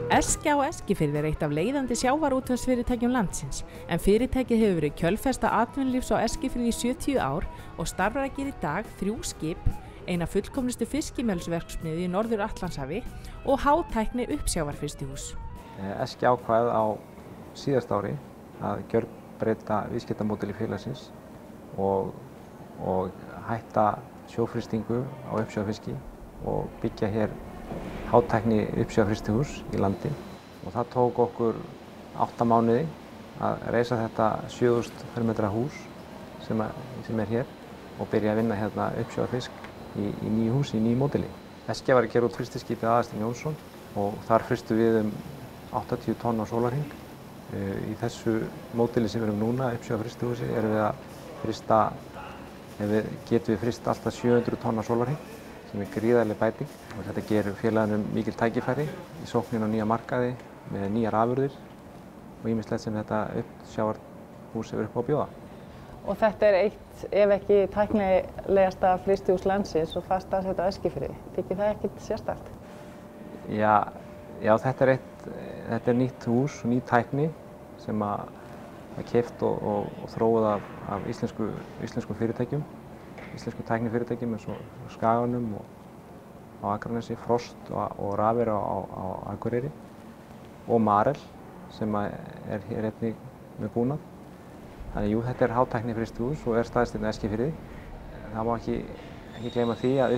Eskja á Eskifirði eitt af leiðandi sjávarútvegsfyrirtækjum landsins, en fyrirtækið hefur verið kjölfesta atvinnulífs á Eskifirði í 70 ár og starfrækir í dag 3 skip, eina fullkomnustu fiskimjölsverksmiðju í Norður-Atlantshafi og hátækni uppsjávarfrystihús. Eskja ákvað á síðasta ári að gjörbreyta viðskiptamódeli félagsins og hætta sjófrystingu á uppsjávarfiski og byggja hér hátækni uppsjávarfrystihús í landi. Og það tók okkur 8 mánuði að reisa þetta 7000 fermetra hús sem er hér og byrja að vinna hérna uppsjávarfisk í nýju húsi, í nýju módeli. Eskja var að gera út frystiskipið Aðalsteinn Jónsson og þar frystum við 80 tonn á sólarhring. Í þessu módeli sem við erum núna, uppsjávarfrystihúsi, erum við að frysta, getum við fryst alltaf 700 tonn á sólarhring, sem er gríðarleg bæting og þetta gerir félaginu mikil tækifæri í sóknin á nýja markaði með nýjar afurðir og ýmislegt sem þetta uppsjávarhús hefur upp á að bjóða. Og þetta er eitt, ef ekki tæknilegasta frystihús landsins og fast staðsett á Eskifirði. Þykir það ekkert sérstakt? Já, þetta er nýtt hús og ný tækni sem er keypt og þróuð af íslenskum fyrirtækjum, íslenskum tæknifyrirtækjum eins og Skaganum og á Akranesi, Frost og Rafir á Akureyri og Marel sem er hér einnig með búnað. Þannig jú, þetta er hátækni frystihús og er staðsett á Eskifirði. Það má ekki gleyma því að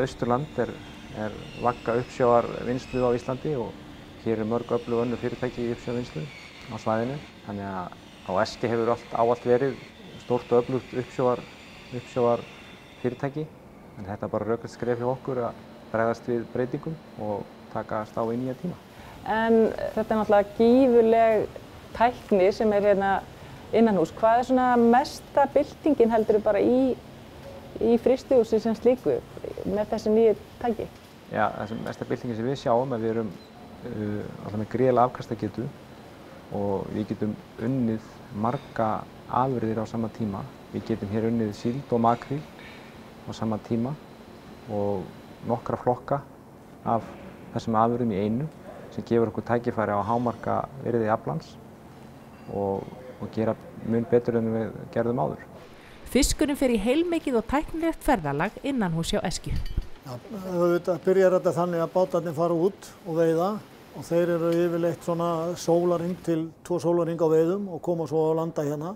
Austurland er vagga uppsjávarvinnslu á Íslandi og hér er mörg öflug önnur fyrirtæki í uppsjávarvinnslu á svæðinu. Þannig að á Eski hefur ávallt verið stórt og öflugt uppsjávar fyrirtæki, en þetta er bara rökrétt skref hjá okkur að bregðast við breytingum og takast á í nýja tíma. En þetta er náttúrulega gífurleg tækni sem er hérna innanhús. Hvað er svona mesta byltingin heldurðu bara í frystihúsi sem slíku með þessi nýju tæki? Já, þessi mesta byltingin sem við sjáum að við erum alltaf með gríðarlega afkastagetu og við getum unnið marga afurðir á sama tíma. Við getum hér unnið síld og makríl á sama tíma og nokkra flokka af þessum afurðum í einu sem gefur okkur tækifæri á að hámarka virði aflans og gera mun betur en við gerðum áður. Fiskurinn fer í heilmikið og tæknilegt ferðalag innanhús hjá Eskju. Auðvitað byrjar þetta þannig að bátarnir fara út og veiða og þeir eru yfirleitt svona sólarhring til 2 sólarhring á veiðum og koma svo á landa hérna.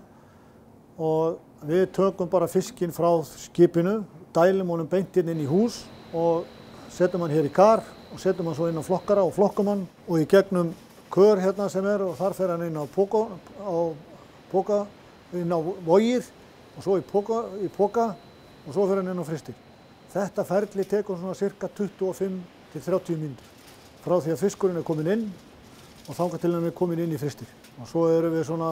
Og við tökum bara fiskinn frá skipinu, dælum honum beint inn í hús og setjum hann hér í kar og setjum hann svo inn á flokkara og flokkum hann og í gegnum kör hérna sem er og þar fer hann inn á póka, inn á vogið og svo í póka og svo fer hann inn á frystir. Þetta ferli tekur svona cirka 25 til 30 mínútur frá því að fiskurinn er komin inn og þangað til hann er komin inn í frystir. Og svo erum við svona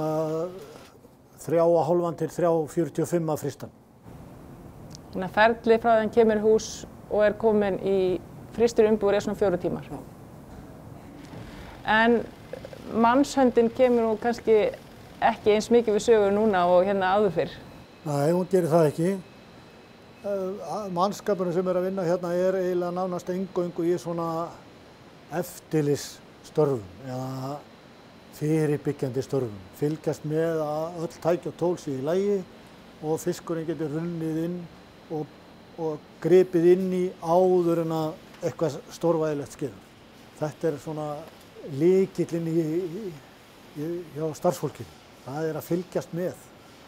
3,5 til 3,45 að frysta. Þannig að ferli frá því hann kemur í hús og er komin í frystir umbúðir er svona 4 tímar. Já. En mannshöndin kemur nú kannski ekki eins mikið við sögur núna og hérna áður fyrr. Nei, hún gerir það ekki. Mannskapurinn sem er að vinna hérna er eiginlega nánast eingöngu í svona eftirlitsstörfum eða fyrirbyggjandi störfum. Fylgjast með að öll tæki og tól sé í lagi og fiskurinn getur runnið inn og gripið inn í áður en að eitthvað stórvægilegt skeður. Þetta er svona lykillinn hjá starfsfólkinu. Það er að fylgjast með,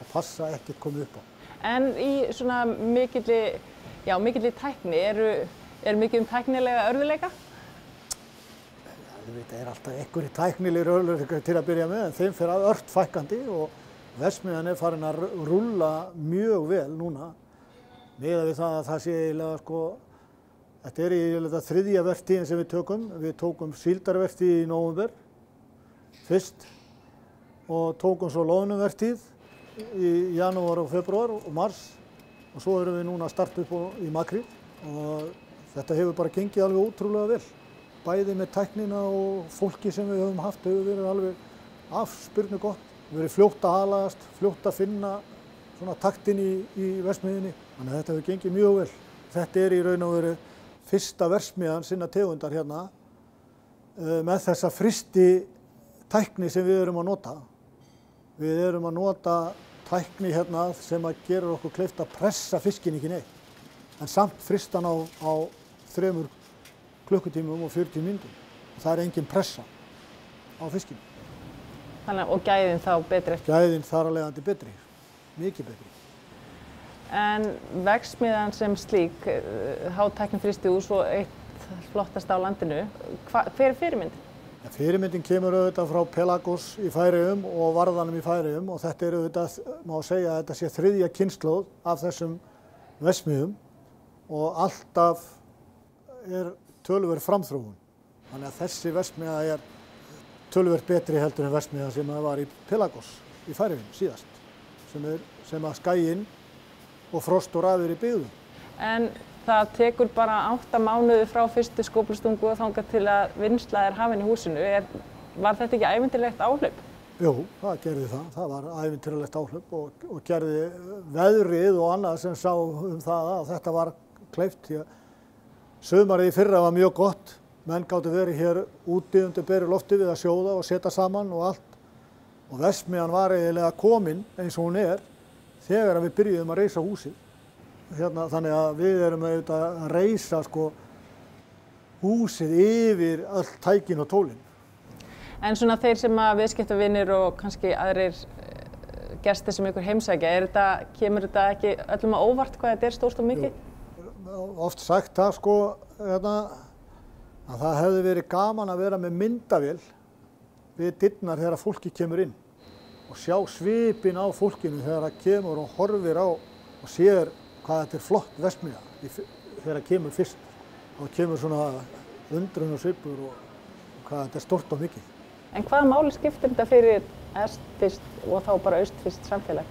að passa ekkert komið upp á. En í svona mikilli tækni, er mikið tæknilega örðugleika? Það er alltaf einhverjir tæknilegir örðugleikar til að byrja með, en þeim fer að ört fækkandi og verksmiðjan er farin að rúlla mjög vel núna. Miðað við það að það sé eiginlega þetta er eiginlega þriðja vertíðin sem við tökum. Við tókum síldarvertíð í nóvember fyrst og tókum svo loðnuvertíð í janúar og febrúar og mars og svo erum við núna að starta upp í makríl og þetta hefur bara gengið alveg ótrúlega vel. Bæði með tæknina og fólki sem við höfum haft hefur verið alveg afspyrnu gott. Við erum fljótt að aðlagast, fljótt að finna svona taktinn í verksmiðjunni. Þannig að þetta hefur gengið mjög vel. Þetta er í raun og veru fyrsta verksmiðjan sinna tegundar hérna með þessa frysti tækni sem við erum að nota. Við erum að nota tækni hérna sem að gera okkur kleift að pressa fiskinn ekki neitt. En samt frysta hann á 3 klukkutímum og 40 mínútum. Það er engin pressa á fiskinn. Þannig, og gæðin þá betri? Gæðin þar að leiðandi betri, mikið betri. En verksmiðjan sem slík, hátæknifrystihús og eitt flottast á landinu, hver er fyrirmyndin? Fyrirmyndin kemur auðvitað frá Pelagos í Færeyjum og Varðanum í Færeyjum og þetta er auðvitað, má segja að þetta sé 3. kynslóð af þessum verksmiðjum og alltaf er töluverð framþróun. Þannig að þessi verksmiðja er töluverð betri heldur en verksmiðja sem var í Pelagos í Færeyjum síðast, sem að skæinn og frost og rafir í byggðum. En það tekur bara 8 mánuði frá fyrstu skóflustungu og þangað til að vinnsla er hafin í húsinu. Var þetta ekki ævintýralegt áhlaup? Jú, það gerði það. Það var ævintýralegt áhlaup og gerði veðrið og annað sem sá það að þetta var kleift. Því að sumarið í fyrra var mjög gott. Menn gátu verið hér úti undir beru lofti við að sjóða og setja saman og allt. Og verksmiðjan var eiginlega komin eins og hún er þegar við byrjuðum að reisa húsið. Þannig að við erum auðvitað að reisa húsið yfir öll tækin og tólin. En svona þeir sem að viðskiptavinir og kannski aðrir gestir sem ykkur heimsækja, kemur þetta ekki öllum á óvart hvað þetta er stórt og mikið? Oft sagt það að það hefði verið gaman að vera með myndavél við dyrnar þegar fólki kemur inn og sjá svipinn á fólkinu þegar það kemur og horfir á og sér hvað þetta er flott verksmiðja þegar það kemur fyrst. Þá kemur svona undrun og svipur og hvað þetta er stórt og mikið. En hvaða máli skiptir þetta fyrir est-fyrst og þá bara aust-fyrst samfélag?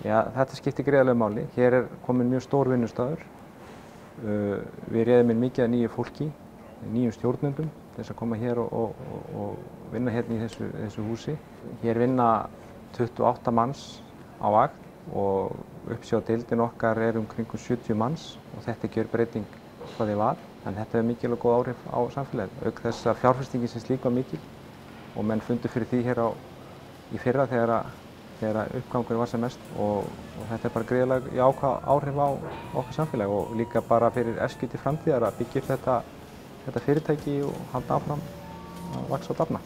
Já, þetta skiptir gríðarlegu máli. Hér er komin mjög stór vinnustaður. Við réðum inn mikið af nýju fólki, nýjum stjórnendum til þess að koma hér og vinna hérna í þessu húsi. Hér vinna 28 manns á vakt og uppsjádeildin okkar er kringum 70 manns og þetta er gjörbreyting frá því var. En þetta hefur mikilvæg góð áhrif á samfélagið. Auk þess að fjárfestingin sem slík var mikil og menn fundu fyrir því hér í fyrra þegar uppgangur var sem mest og þetta er bara gríðarlega jákvæð áhrif á okkar samfélag og líka bara fyrir Eskju til framtíðar að byggja upp þetta fyrirtæki og halda áfram að vaxa og dafna.